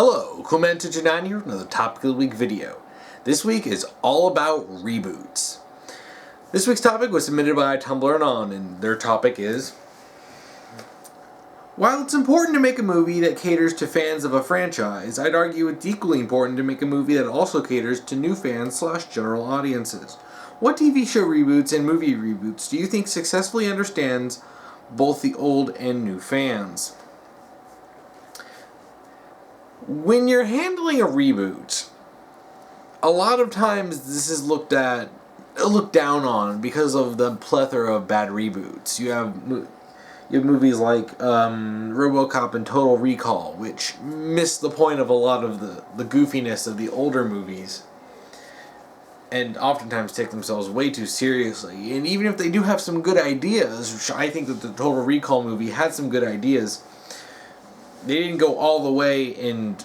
Hello, Clement29 here with another Topic of the Week video. This week is all about reboots. This week's topic was submitted by Tumblr anon, and their topic is: while it's important to make a movie that caters to fans of a franchise, I'd argue it's equally important to make a movie that also caters to new fans / general audiences. What TV show reboots and movie reboots do you think successfully understands both the old and new fans? When you're handling a reboot, a lot of times this is looked down on because of the plethora of bad reboots. You have movies like RoboCop and Total Recall, which miss the point of a lot of the goofiness of the older movies, and oftentimes take themselves way too seriously. And even if they do have some good ideas, which I think that the Total Recall movie had some good ideas, they didn't go all the way, and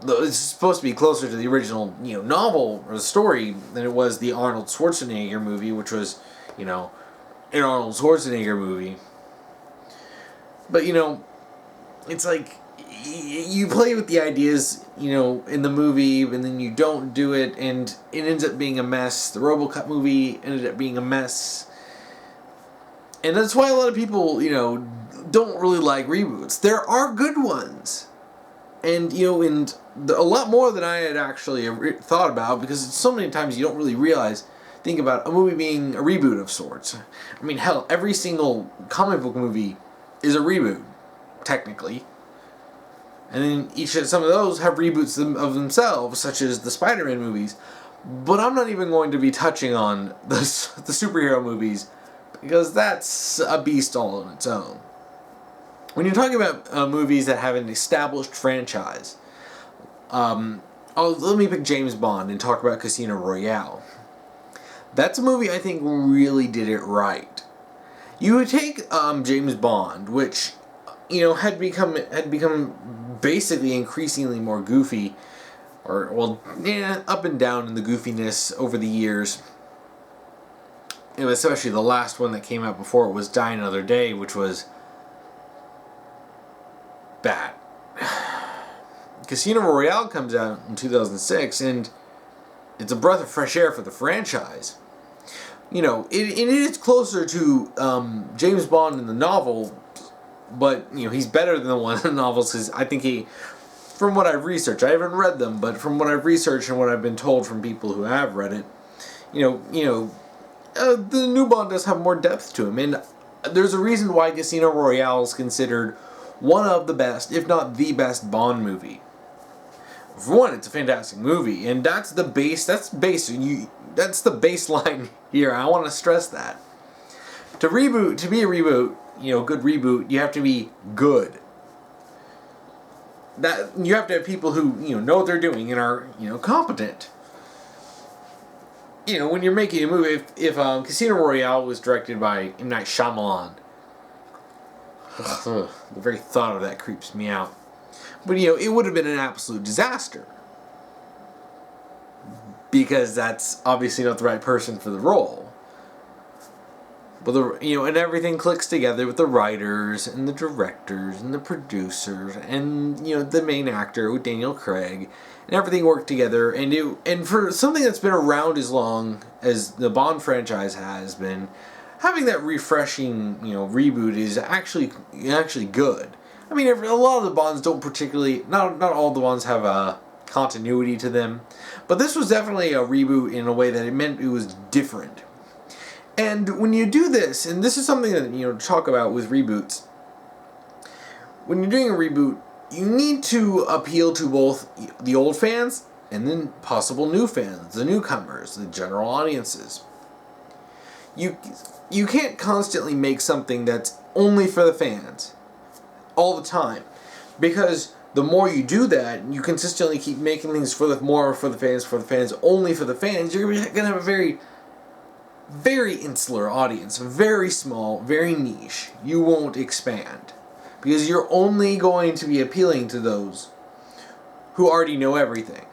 it's supposed to be closer to the original novel or the story than it was the Arnold Schwarzenegger movie, which was an Arnold Schwarzenegger movie. But it's like you play with the ideas in the movie, and then you don't do it, and it ends up being a mess. The RoboCop movie ended up being a mess, and that's why a lot of people don't really like reboots. There are good ones, and a lot more than I had actually thought about, because so many times you don't really think about a movie being a reboot of sorts. I mean, hell, every single comic book movie is a reboot, technically. And then some of those have reboots of themselves, such as the Spider-Man movies. But I'm not even going to be touching on the superhero movies, because that's a beast all on its own. When you're talking about movies that have an established franchise, let me pick James Bond and talk about Casino Royale. That's a movie I think really did it right. You would take James Bond, which had become basically increasingly more goofy, up and down in the goofiness over the years. Especially the last one that came out before it was Die Another Day, which was bad. Casino Royale comes out in 2006, and it's a breath of fresh air for the franchise. It is closer to James Bond in the novel, but he's better than the one in the novels, because I think from what I've researched, I haven't read them, but from what I've researched and what I've been told from people who have read it, the new Bond does have more depth to him, and there's a reason why Casino Royale is considered one of the best, if not the best, Bond movie. For one, it's a fantastic movie, and that's the baseline here. I want to stress that. To be a reboot, good reboot, you have to be good. That you have to have people who know what they're doing and are competent. When you're making a movie, if Casino Royale was directed by M. Night Shyamalan, the very thought of that creeps me out. But it would have been an absolute disaster, because that's obviously not the right person for the role. But and everything clicks together with the writers and the directors and the producers and the main actor with Daniel Craig, and everything worked together. And for something that's been around as long as the Bond franchise has been, having that refreshing reboot is actually good. I mean, a lot of the Bonds don't particularly, not all the Bonds have a continuity to them, but this was definitely a reboot in a way that it meant it was different. And when you do this, and this is something that to talk about with reboots, when you're doing a reboot, you need to appeal to both the old fans and then possible new fans, the newcomers, the general audiences. You can't constantly make something that's only for the fans all the time, because the more you do that, you consistently keep making things for the fans, only for the fans, you're going to have a very, very insular audience, very small, very niche. You won't expand, because you're only going to be appealing to those who already know everything.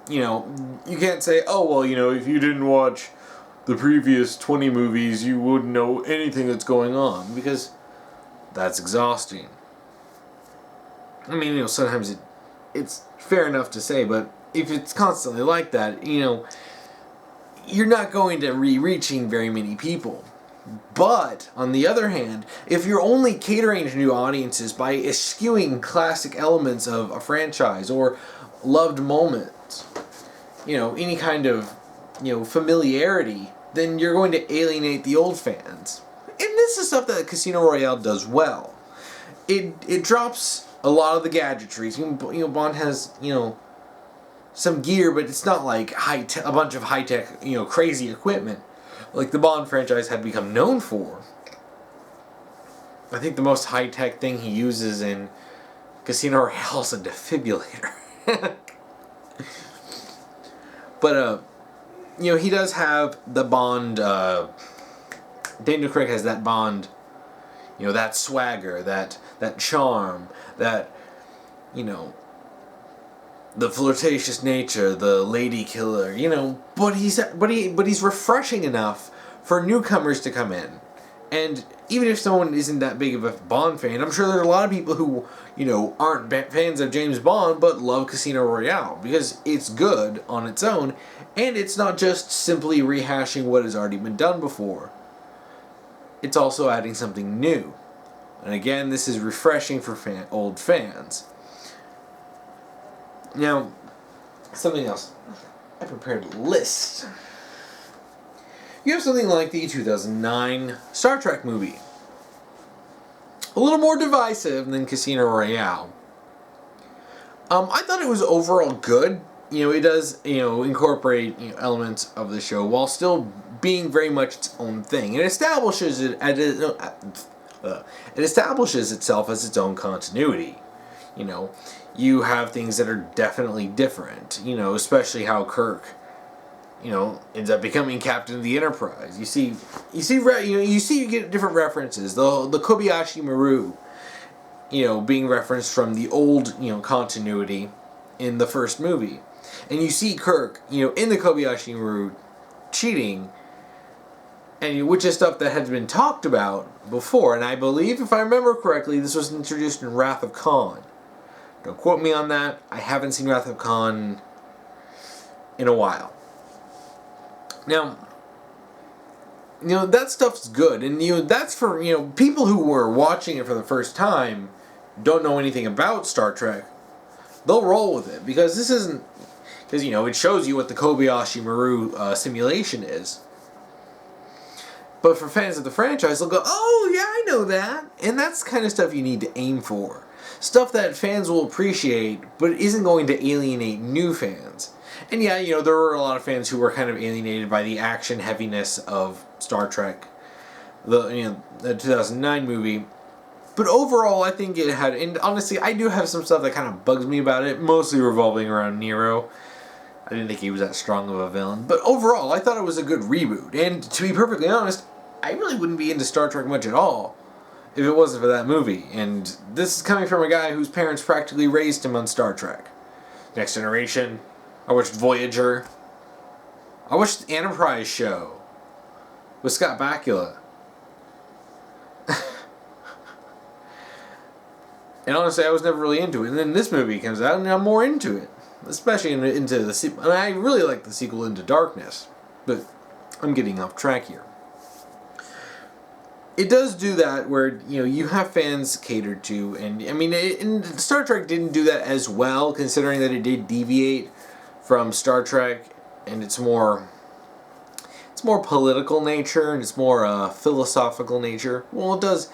You can't say, oh, well, if you didn't watch the previous 20 movies, you wouldn't know anything that's going on, because that's exhausting. I mean, sometimes it's fair enough to say, but if it's constantly like that, you're not going to be reaching very many people. But, on the other hand, if you're only catering to new audiences by eschewing classic elements of a franchise or loved moments, any kind of, familiarity, then you're going to alienate the old fans. And this is stuff that Casino Royale does well. It drops a lot of the gadgetry. Bond has, some gear, but it's not like a bunch of high-tech, crazy equipment like the Bond franchise had become known for. I think the most high-tech thing he uses in Casino Royale is a defibrillator. But, he does have the Bond, Daniel Craig has that Bond, that swagger, that charm, that, the flirtatious nature, the lady killer, but he's refreshing enough for newcomers to come in. And even if someone isn't that big of a Bond fan, I'm sure there are a lot of people who, aren't fans of James Bond but love Casino Royale because it's good on its own and it's not just simply rehashing what has already been done before. It's also adding something new. And again, this is refreshing for old fans. Now, something else. I prepared a list. You have something like the 2009 Star Trek movie. A little more divisive than Casino Royale. I thought it was overall good. It does, incorporate elements of the show while still being very much its own thing. It establishes itself as its own continuity. You have things that are definitely different. Especially how Kirk, ends up becoming captain of the Enterprise. You get different references. The Kobayashi Maru, being referenced from the old, continuity in the first movie. And you see Kirk, in the Kobayashi Maru cheating, and which is stuff that had been talked about before. And I believe, if I remember correctly, this was introduced in Wrath of Khan. Don't quote me on that. I haven't seen Wrath of Khan in a while. Now, that stuff's good. And, that's for, people who were watching it for the first time, don't know anything about Star Trek. They'll roll with it. Because this isn't... Because, it shows you what the Kobayashi Maru simulation is. But for fans of the franchise, they'll go, oh, yeah, I know that. And that's the kind of stuff you need to aim for. Stuff that fans will appreciate, but isn't going to alienate new fans. And yeah, there were a lot of fans who were kind of alienated by the action heaviness of Star Trek, the 2009 movie. But overall, I think it had, and honestly, I do have some stuff that kind of bugs me about it, mostly revolving around Nero. I didn't think he was that strong of a villain. But overall, I thought it was a good reboot. And to be perfectly honest, I really wouldn't be into Star Trek much at all if it wasn't for that movie. And this is coming from a guy whose parents practically raised him on Star Trek. Next Generation. I watched Voyager. I watched the Enterprise show with Scott Bakula. And honestly, I was never really into it. And then this movie comes out and I'm more into it. Especially into the sequel. And I really like the sequel, Into Darkness. But I'm getting off track here. It does do that where, you have fans catered to. And, I mean, and Star Trek didn't do that as well, considering that it did deviate from Star Trek. And it's more political nature, and it's more philosophical nature. Well, it does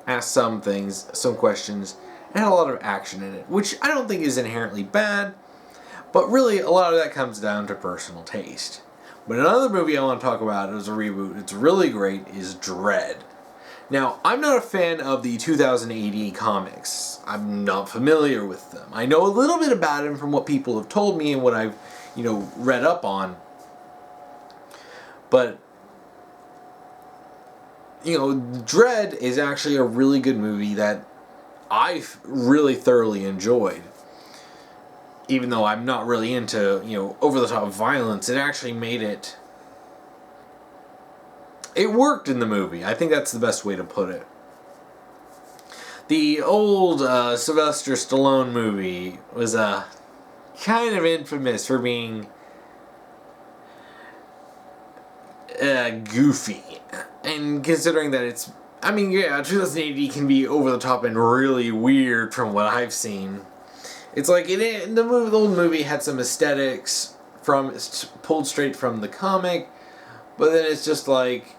ask some things, some questions, and had a lot of action in it, which I don't think is inherently bad. But really, a lot of that comes down to personal taste. But another movie I want to talk about as a reboot, it's really great, is Dredd. Now, I'm not a fan of the 2000 AD comics. I'm not familiar with them. I know a little bit about them from what people have told me and what I've, read up on. But, Dredd is actually a really good movie that I've really thoroughly enjoyed. Even though I'm not really into, over-the-top violence, it actually made it... It worked in the movie. I think that's the best way to put it. The old Sylvester Stallone movie was kind of infamous for being goofy. And considering that it's... I mean, yeah, 2080 can be over the top and really weird from what I've seen. It's like, the old movie had some aesthetics pulled straight from the comic, but then it's just like,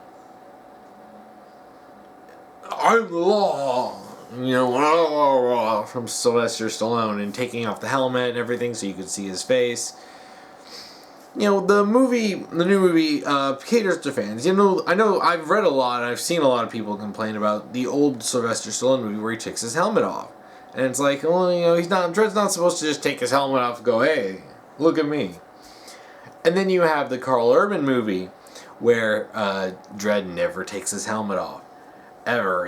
I'm the law, from Sylvester Stallone, and taking off the helmet and everything so you could see his face. The new movie, caters to fans. I know I've read a lot, and I've seen a lot of people complain about the old Sylvester Stallone movie where he takes his helmet off. And it's like, well, Dredd's not supposed to just take his helmet off and go, hey, look at me. And then you have the Carl Urban movie where Dredd never takes his helmet off. Ever.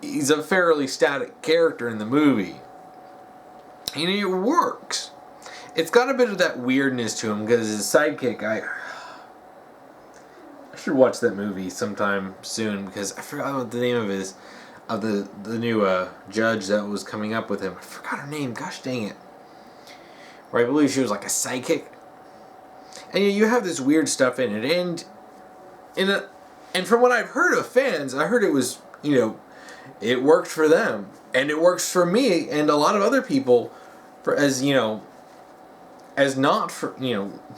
He's a fairly static character in the movie. And it works. It's got a bit of that weirdness to him because his sidekick, I should watch that movie sometime soon because I forgot what the name of the new judge that was coming up with him. I forgot her name. Gosh dang it. Where I believe she was like a psychic. And you have this weird stuff in it, and from what I've heard of fans, I heard it was, it worked for them, and it works for me and a lot of other people, as not for,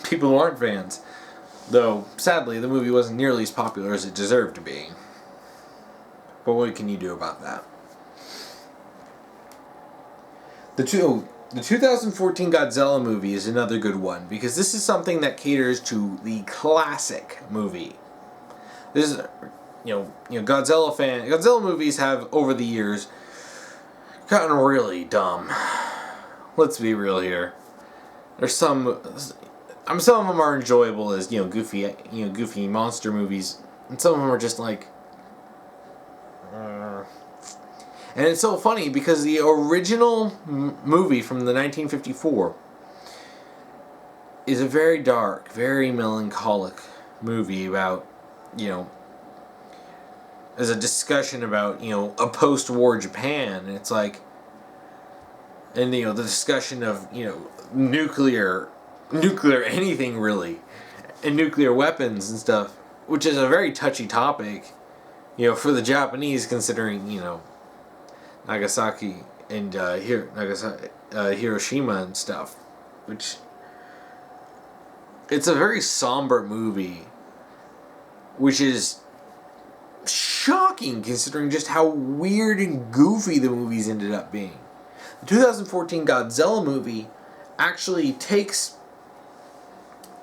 people who aren't fans. Though, sadly, the movie wasn't nearly as popular as it deserved to be. But what can you do about that? The 2014 Godzilla movie is another good one, because this is something that caters to the classic movie. This is, Godzilla movies have, over the years, gotten really dumb. Let's be real here. There's some of them are enjoyable as, goofy monster movies, and some of them are just like, And it's so funny because the original movie from the 1954 is a very dark, very melancholic movie about, as a discussion about, a post-war Japan. And it's like, and, the discussion of, nuclear anything really, and nuclear weapons and stuff, which is a very touchy topic, for the Japanese, considering, Nagasaki and Hiroshima and stuff, which it's a very somber movie, which is shocking considering just how weird and goofy the movies ended up being. The 2014 Godzilla movie actually takes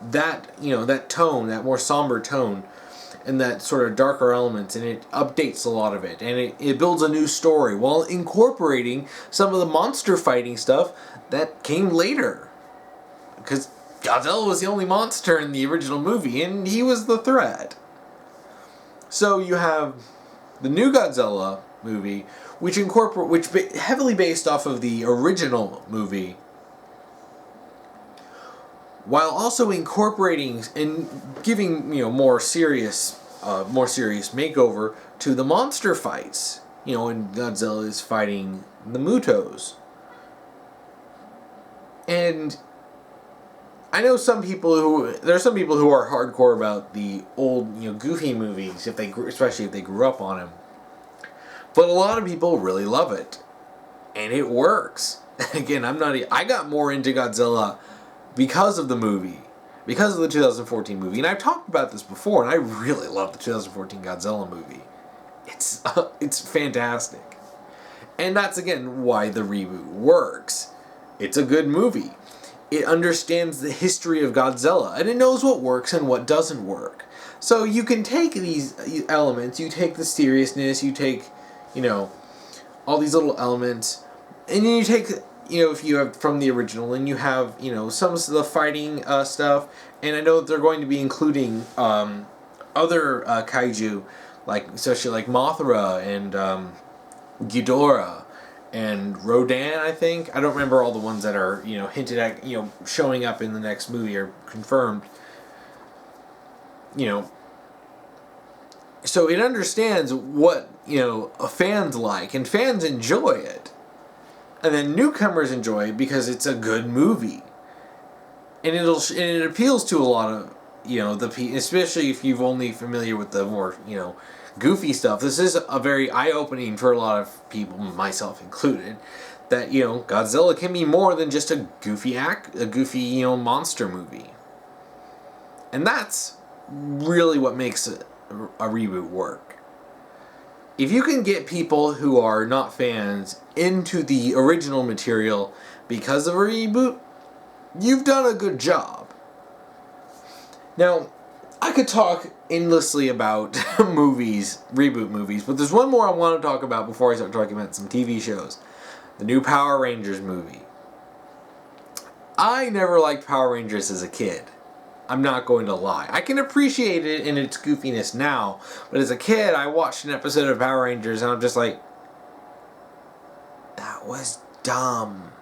that, that tone, that more somber tone, and that sort of darker elements, and it updates a lot of it, and it builds a new story while incorporating some of the monster fighting stuff that came later. Because Godzilla was the only monster in the original movie, and he was the threat. So you have the new Godzilla movie, which heavily based off of the original movie, while also incorporating and giving more serious makeover to the monster fights. And Godzilla is fighting the Mutos. And I know there are some people who are hardcore about the old Goofy movies, especially if they grew up on them. But a lot of people really love it, and it works. Again, I got more into Godzilla because of the movie, because of the 2014 movie, and I've talked about this before, and I really love the 2014 Godzilla movie. It's fantastic, and that's again why the reboot works. It's a good movie. It understands the history of Godzilla, and it knows what works and what doesn't work. So you can take these elements, you take the seriousness, you take, all these little elements, and then you take, if you have from the original, and you have, some of the fighting stuff, and I know that they're going to be including other kaiju, especially like Mothra and Ghidorah and Rodan, I think. I don't remember all the ones that are, hinted at, showing up in the next movie or confirmed. So it understands what, fans like, and fans enjoy it. And then newcomers enjoy it because it's a good movie. And it appeals to a lot of, especially if you're only familiar with the more, goofy stuff. This is a very eye-opening for a lot of people, myself included, that, Godzilla can be more than just a goofy monster movie. And that's really what makes a reboot work. If you can get people who are not fans into the original material because of a reboot, you've done a good job. Now, I could talk endlessly about reboot movies, but there's one more I want to talk about before I start talking about some TV shows. The new Power Rangers movie. I never liked Power Rangers as a kid. I'm not going to lie. I can appreciate it in its goofiness now, but as a kid, I watched an episode of Power Rangers and I'm just like, that was dumb.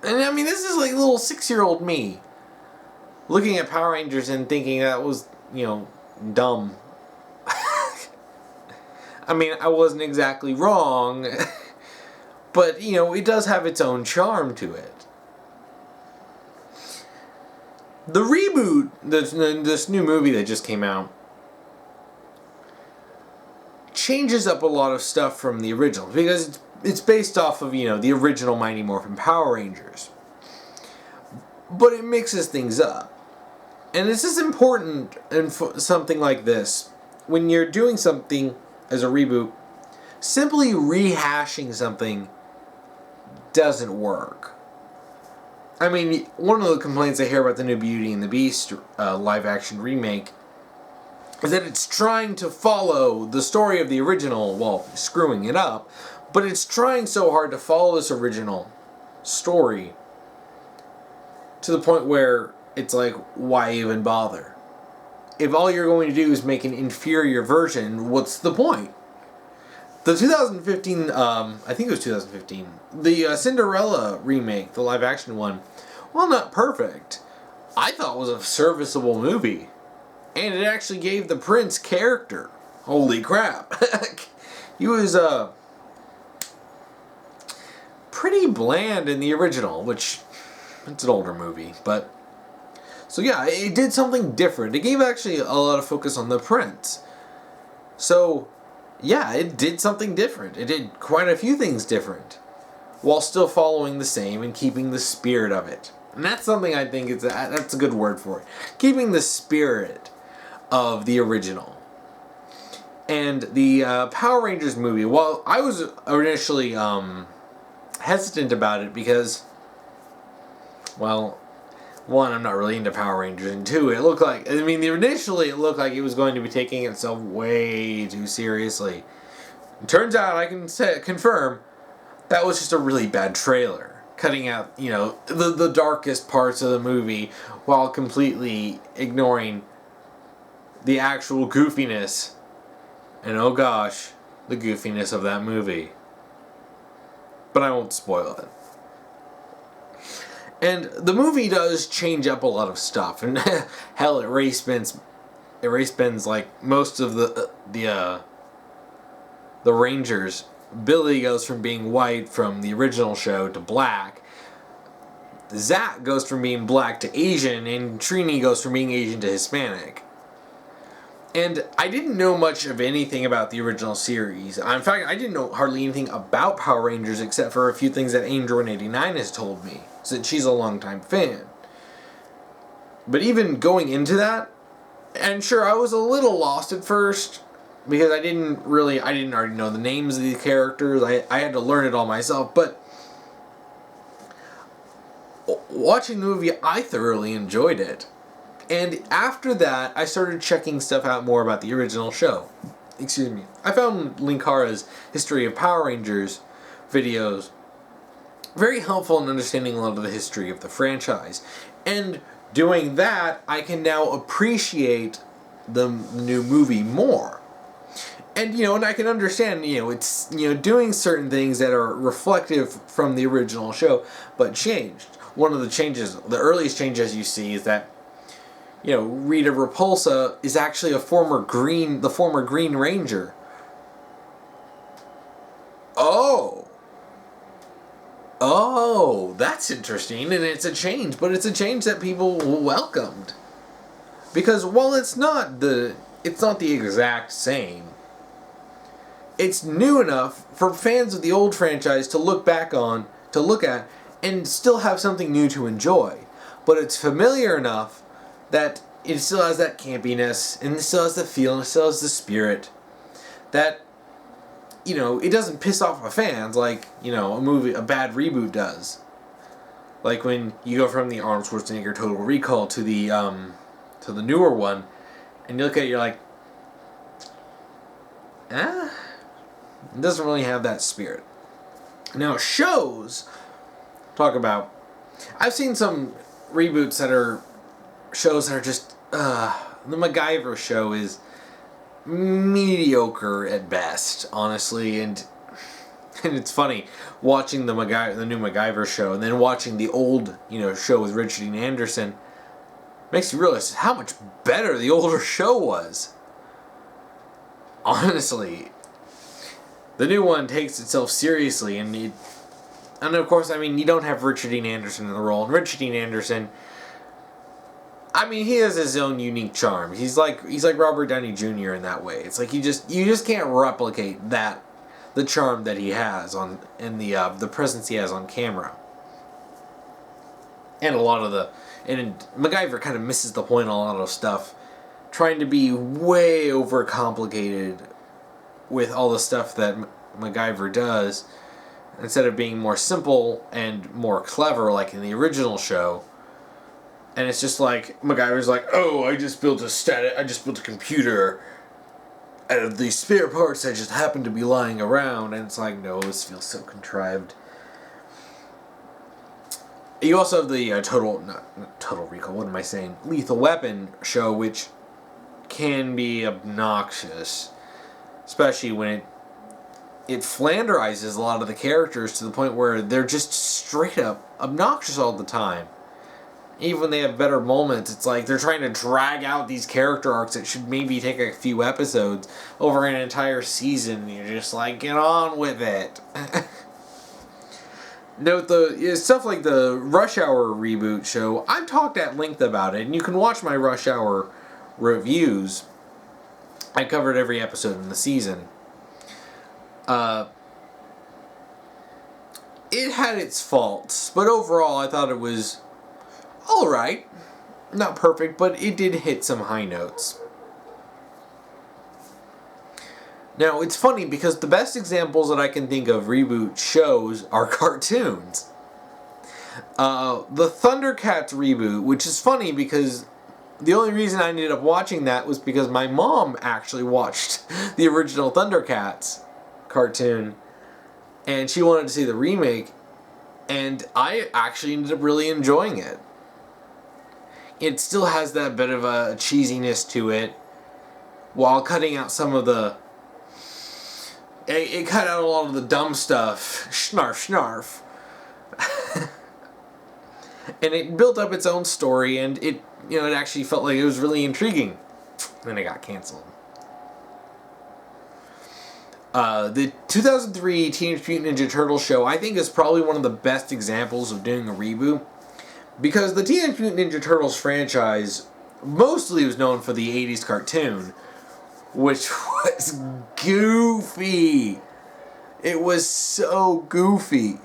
And I mean, this is like little 6-year-old me looking at Power Rangers and thinking that was, dumb. I mean, I wasn't exactly wrong, but, it does have its own charm to it. The reboot, this new movie that just came out, changes up a lot of stuff from the original because it's based off of, the original Mighty Morphin Power Rangers. But it mixes things up. And this is important in something like this. When you're doing something as a reboot, simply rehashing something doesn't work. I mean, one of the complaints I hear about the new Beauty and the Beast live-action remake is that it's trying to follow the story of the original, while screwing it up, but it's trying so hard to follow this original story to the point where it's like, why even bother? If all you're going to do is make an inferior version, what's the point? The 2015, I think it was 2015, the Cinderella remake, the live-action one, well, not perfect. I thought it was a serviceable movie. And it actually gave the prince character. Holy crap. He was pretty bland in the original, which, it's an older movie, but... So yeah, it did something different. It gave actually a lot of focus on the prince. So... yeah, it did something different. It did quite a few things different, while still following the same and keeping the spirit of it. And that's something I think that's a good word for it. Keeping the spirit of the original. And the Power Rangers movie, well, I was initially hesitant about it because, well, one, I'm not really into Power Rangers, and two, initially it looked like it was going to be taking itself way too seriously. It turns out, I can confirm, that was just a really bad trailer. Cutting out, the darkest parts of the movie while completely ignoring the actual goofiness. And oh gosh, the goofiness of that movie. But I won't spoil it. And the movie does change up a lot of stuff, and hell, it race bends like most of the Rangers. Billy goes from being white from the original show to black. Zach goes from being black to Asian, and Trini goes from being Asian to Hispanic. And I didn't know much of anything about the original series. In fact, I didn't know hardly anything about Power Rangers except for a few things that Angel189 has told me, since she's a longtime fan. But even going into that, and sure, I was a little lost at first, because I didn't already know the names of the characters. I had to learn it all myself, but watching the movie, I thoroughly enjoyed it. And after that, I started checking stuff out more about the original show. Excuse me. I found Linkara's History of Power Rangers videos very helpful in understanding a lot of the history of the franchise. And doing that, I can now appreciate the new movie more. And, and I can understand, it's, doing certain things that are reflective from the original show, but changed. One of the earliest changes you see is that, Rita Repulsa is actually the former Green Ranger. Oh, that's interesting, and it's a change, but it's a change that people welcomed. Because while it's not the exact same, it's new enough for fans of the old franchise to look at, and still have something new to enjoy. But it's familiar enough that it still has that campiness, and it still has the feel, and it still has the spirit that, it doesn't piss off the fans like, a bad reboot does. Like when you go from the Arnold Schwarzenegger Total Recall to the newer one, and you look at it, you're like, it doesn't really have that spirit. Now, I've seen some reboots that are shows that are just, the MacGyver show is mediocre at best, honestly, and it's funny watching the new MacGyver show and then watching the old, show with Richard Dean Anderson. Makes you realize how much better the older show was. Honestly, the new one takes itself seriously, and of course, you don't have Richard Dean Anderson in the role, and Richard Dean Anderson, he has his own unique charm. He's like Robert Downey Jr. in that way. It's like you just can't replicate the charm that he has the presence he has on camera. And and MacGyver kind of misses the point on a lot of stuff, trying to be way overcomplicated with all the stuff that MacGyver does, instead of being more simple and more clever like in the original show. And it's just like MacGyver's like, oh, I just built a computer out of these spare parts that just happen to be lying around, and it's like, no, this feels so contrived. You also have the Total Recall, what am I saying? Lethal Weapon show, which can be obnoxious, especially when it flanderizes a lot of the characters to the point where they're just straight up obnoxious all the time. Even when they have better moments, it's like they're trying to drag out these character arcs that should maybe take a few episodes over an entire season, and you're just like, get on with it. Note stuff like the Rush Hour reboot show. I've talked at length about it, and you can watch my Rush Hour reviews. I covered every episode in the season. It had its faults, but overall I thought it was alright. Not perfect, but it did hit some high notes. Now, it's funny because the best examples that I can think of reboot shows are cartoons. The Thundercats reboot, which is funny because the only reason I ended up watching that was because my mom actually watched the original Thundercats cartoon, and she wanted to see the remake, and I actually ended up really enjoying it. It still has that bit of a cheesiness to it, while cutting out some of the... It cut out a lot of the dumb stuff. Snarf, snarf. And it built up its own story, and it actually felt like it was really intriguing. Then it got canceled. The 2003 Teenage Mutant Ninja Turtles show, I think, is probably one of the best examples of doing a reboot. Because the Teenage Mutant Ninja Turtles franchise mostly was known for the 80s cartoon, which was goofy. It was so goofy.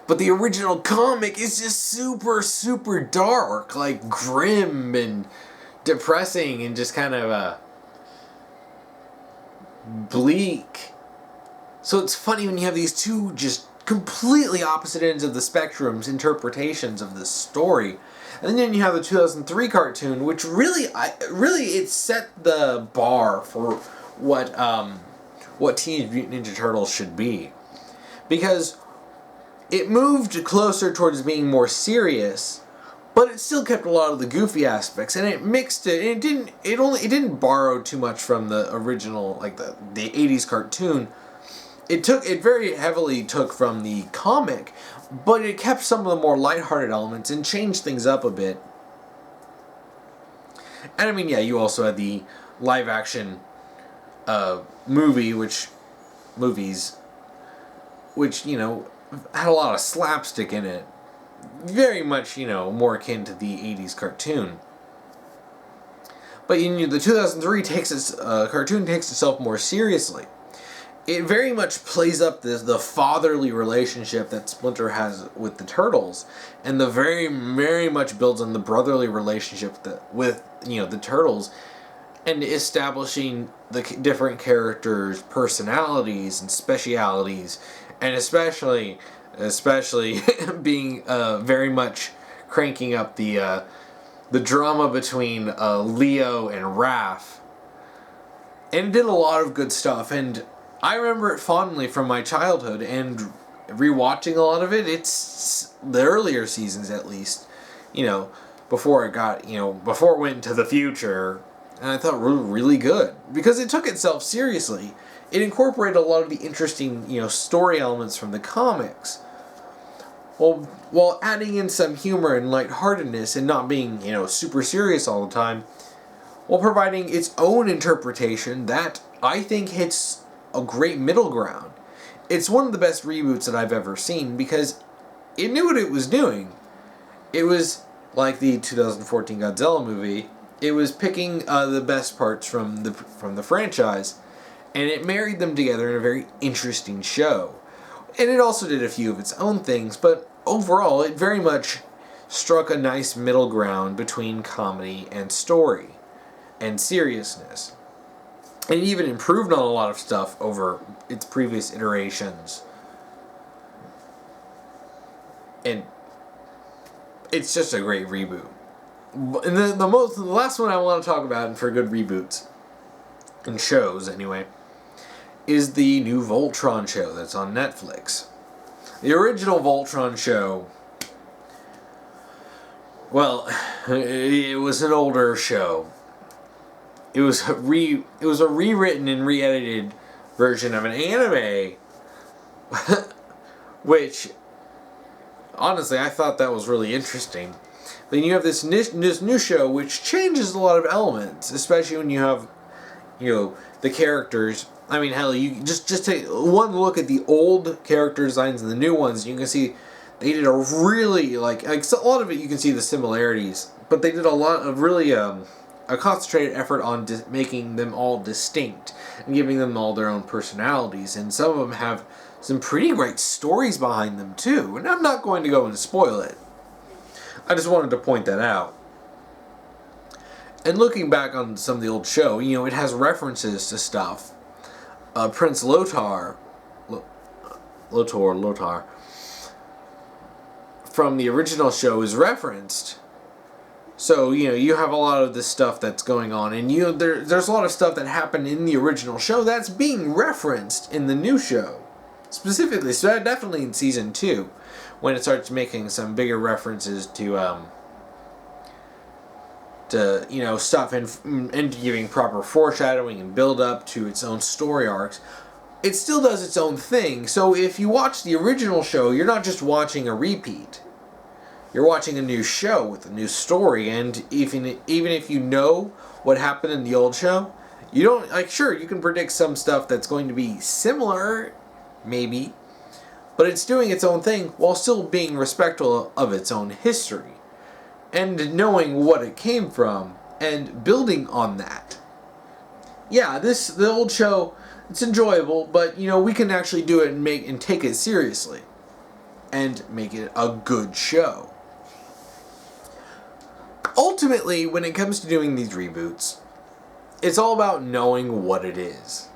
But the original comic is just super, super dark, like grim and depressing and just kind of bleak. So it's funny when you have these two just completely opposite ends of the spectrum's interpretations of this story. And then you have the 2003 cartoon, which really it set the bar for what Teenage Mutant Ninja Turtles should be. Because it moved closer towards being more serious, but it still kept a lot of the goofy aspects, and it mixed it. And it didn't borrow too much from the original, like the 80s cartoon. It very heavily took from the comic, but it kept some of the more lighthearted elements and changed things up a bit And I mean, yeah, you also had the live action movies, which, you know, had a lot of slapstick in it. Very much, you know, more akin to the 80s cartoon. But the 2003 cartoon takes itself more seriously. It very much plays up the fatherly relationship that Splinter has with the Turtles, and the very, very much builds on the brotherly relationship with the Turtles, and establishing the different characters' personalities and specialities, and especially being very much cranking up the drama between Leo and Raph. And it did a lot of good stuff, and I remember it fondly from my childhood, and rewatching a lot of it. It's the earlier seasons, at least, before it went into the future, and I thought were really good because it took itself seriously. It incorporated a lot of the interesting, story elements from the comics, while adding in some humor and lightheartedness and not being, super serious all the time, while providing its own interpretation that I think hits a great middle ground. It's one of the best reboots that I've ever seen because it knew what it was doing. It was like the 2014 Godzilla movie. It was picking the best parts from the franchise, and it married them together in a very interesting show. And it also did a few of its own things, but overall, it very much struck a nice middle ground between comedy and story and seriousness. And it even improved on a lot of stuff over its previous iterations. And it's just a great reboot. And the last one I want to talk about, and for good reboots, and shows anyway, is the new Voltron show that's on Netflix. The original Voltron show, well, it was an older show. It was a rewritten and re-edited version of an anime, which, honestly, I thought that was really interesting. Then you have this new show which changes a lot of elements, especially when you have, the characters. I mean, hell, you just take one look at the old character designs and the new ones, you can see they did a really, a lot of it you can see the similarities, but they did a lot of really, a concentrated effort on making them all distinct and giving them all their own personalities, and some of them have some pretty great stories behind them too, and I'm not going to go and spoil it. I just wanted to point that out. And looking back on some of the old show, it has references to stuff. Prince Lothar from the original show is referenced. So, you have a lot of this stuff that's going on, and there's a lot of stuff that happened in the original show that's being referenced in the new show. Specifically, so definitely in Season 2, when it starts making some bigger references to stuff and giving proper foreshadowing and build up to its own story arcs. It still does its own thing, so if you watch the original show, you're not just watching a repeat. You're watching a new show with a new story, and even if you know what happened in the old show, you don't, sure, you can predict some stuff that's going to be similar, maybe, but it's doing its own thing while still being respectful of its own history, and knowing what it came from, and building on that. Yeah, the old show, it's enjoyable, but, we can actually do it and take it seriously, and make it a good show. Ultimately, when it comes to doing these reboots, it's all about knowing what it is.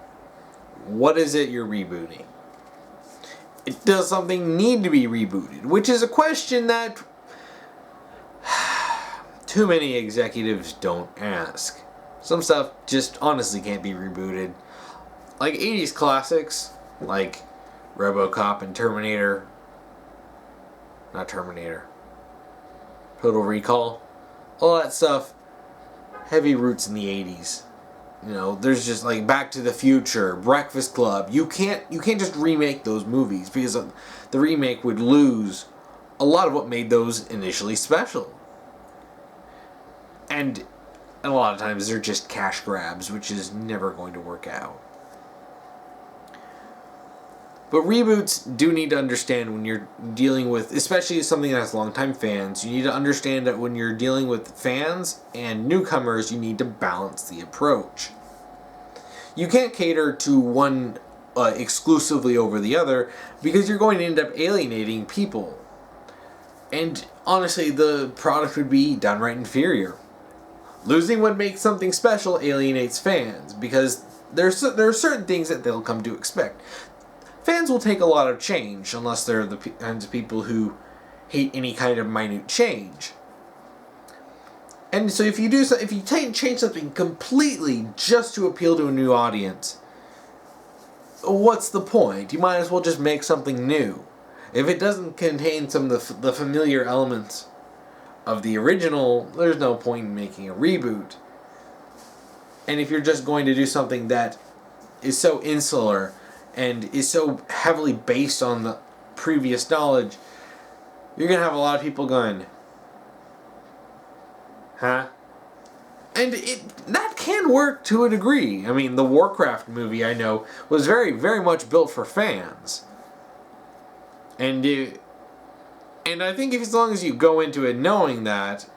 What is it you're rebooting? Does something need to be rebooted? Which is a question that too many executives don't ask. Some stuff just honestly can't be rebooted. Like 80s classics, like RoboCop and Terminator. Not Terminator. Total Recall. All that stuff, heavy roots in the 80s. There's just Back to the Future, Breakfast Club. You can't just remake those movies because the remake would lose a lot of what made those initially special. And And a lot of times they're just cash grabs, which is never going to work out. But reboots do need to understand when you're dealing with, especially something that has longtime fans, you need to understand that when you're dealing with fans and newcomers, you need to balance the approach. You can't cater to one exclusively over the other, because you're going to end up alienating people. And honestly, the product would be downright inferior. Losing what makes something special alienates fans, because there are certain things that they'll come to expect. Fans will take a lot of change, unless they're the kinds of people who hate any kind of minute change. And so if you change something completely just to appeal to a new audience, what's the point? You might as well just make something new. If it doesn't contain some of the familiar elements of the original, there's no point in making a reboot. And if you're just going to do something that is so insular and is so heavily based on the previous knowledge, you're going to have a lot of people going, huh? And that can work to a degree. I mean, the Warcraft movie, I know, was very, very much built for fans. And I think as long as you go into it knowing that,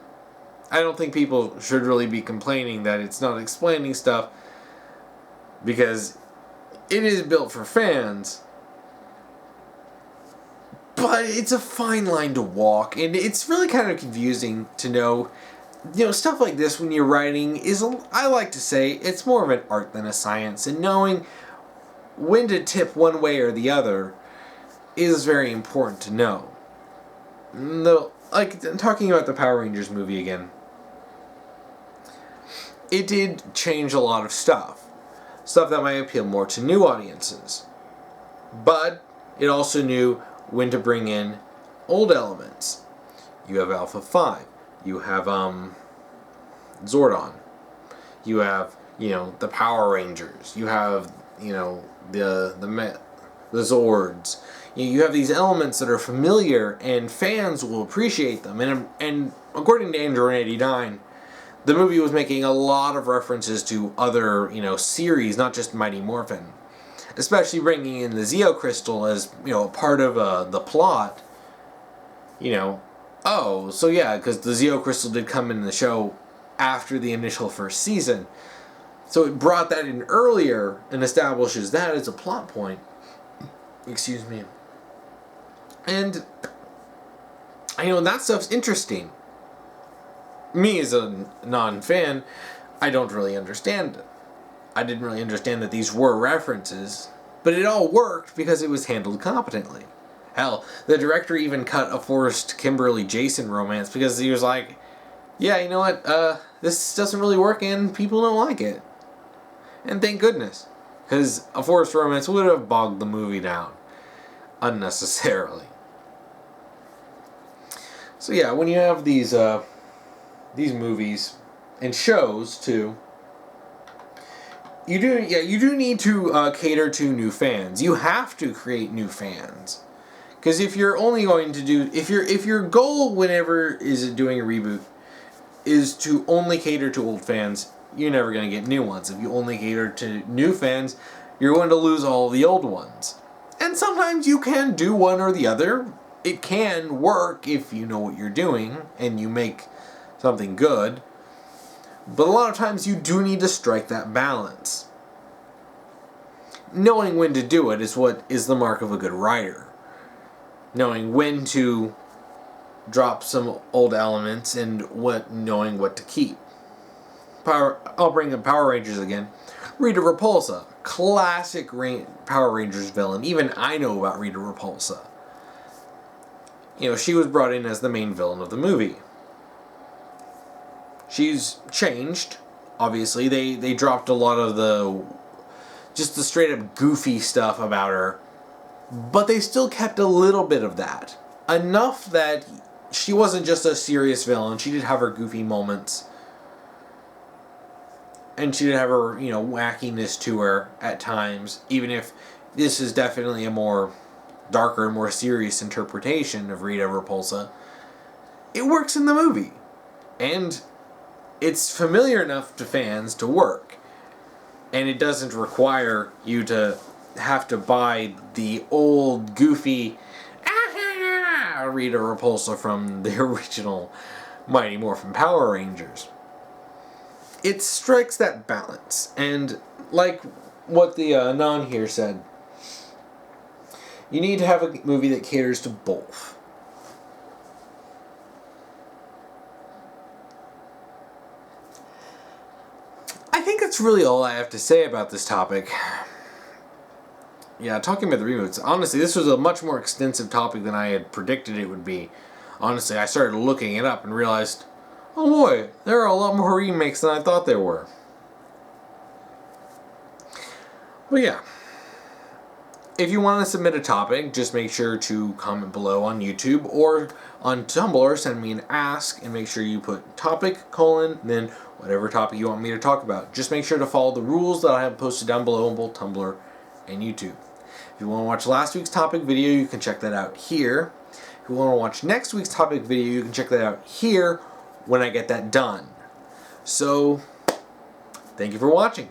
I don't think people should really be complaining that it's not explaining stuff, because it is built for fans. But it's a fine line to walk, and it's really kind of confusing to know. Stuff like this when you're writing I like to say, it's more of an art than a science, and knowing when to tip one way or the other is very important to know. Talking about the Power Rangers movie again, it did change a lot of stuff that might appeal more to new audiences, but it also knew when to bring in old elements. You have Alpha 5. You have Zordon. You have the Power Rangers. You have the Zords. You have these elements that are familiar, and fans will appreciate them. And according to Andrew 89, the movie was making a lot of references to other series, not just Mighty Morphin, especially bringing in the Zeo Crystal as part of the plot. Oh, so yeah, because the Zeo Crystal did come in the show after the initial first season. So it brought that in earlier and establishes that as a plot point. Excuse me. And, that stuff's interesting. Me as a non-fan, I don't really understand it. I didn't really understand that these were references, but it all worked because it was handled competently. Hell, the director even cut a forced Kimberly-Jason romance because he was like, yeah, you know what, this doesn't really work and people don't like it. And thank goodness, because a forced romance would have bogged the movie down unnecessarily. So yeah, when you have these movies and shows too, you do need to cater to new fans. You have to create new fans. Because if you're only going to do, if your goal whenever is doing a reboot is to only cater to old fans, you're never going to get new ones. If you only cater to new fans, you're going to lose all the old ones. And sometimes you can do one or the other. It can work if you know what you're doing and you make something good. But a lot of times you do need to strike that balance. Knowing when to do it is what is the mark of a good writer. Knowing when to drop some old elements and knowing what to keep. I'll bring up Power Rangers again. Rita Repulsa, classic Power Rangers villain. Even I know about Rita Repulsa. She was brought in as the main villain of the movie. She's changed, obviously. They dropped a lot of the straight up goofy stuff about her. But they still kept a little bit of that. Enough that she wasn't just a serious villain. She did have her goofy moments. And she did have her, wackiness to her at times. Even if this is definitely a more darker, more serious interpretation of Rita Repulsa. It works in the movie. And it's familiar enough to fans to work. And it doesn't require you to have to buy the old, goofy Rita Repulsa from the original Mighty Morphin Power Rangers. It strikes that balance. And like what the anon here said, you need to have a movie that caters to both. I think that's really all I have to say about this topic. Yeah, talking about the reboots, honestly, this was a much more extensive topic than I had predicted it would be. Honestly, I started looking it up and realized, oh boy, there are a lot more remakes than I thought there were. But yeah, if you want to submit a topic, just make sure to comment below on YouTube or on Tumblr, send me an ask, and make sure you put topic, then whatever topic you want me to talk about. Just make sure to follow the rules that I have posted down below on both Tumblr and YouTube. If you want to watch last week's topic video, you can check that out here. If you want to watch next week's topic video, you can check that out here when I get that done. So, thank you for watching.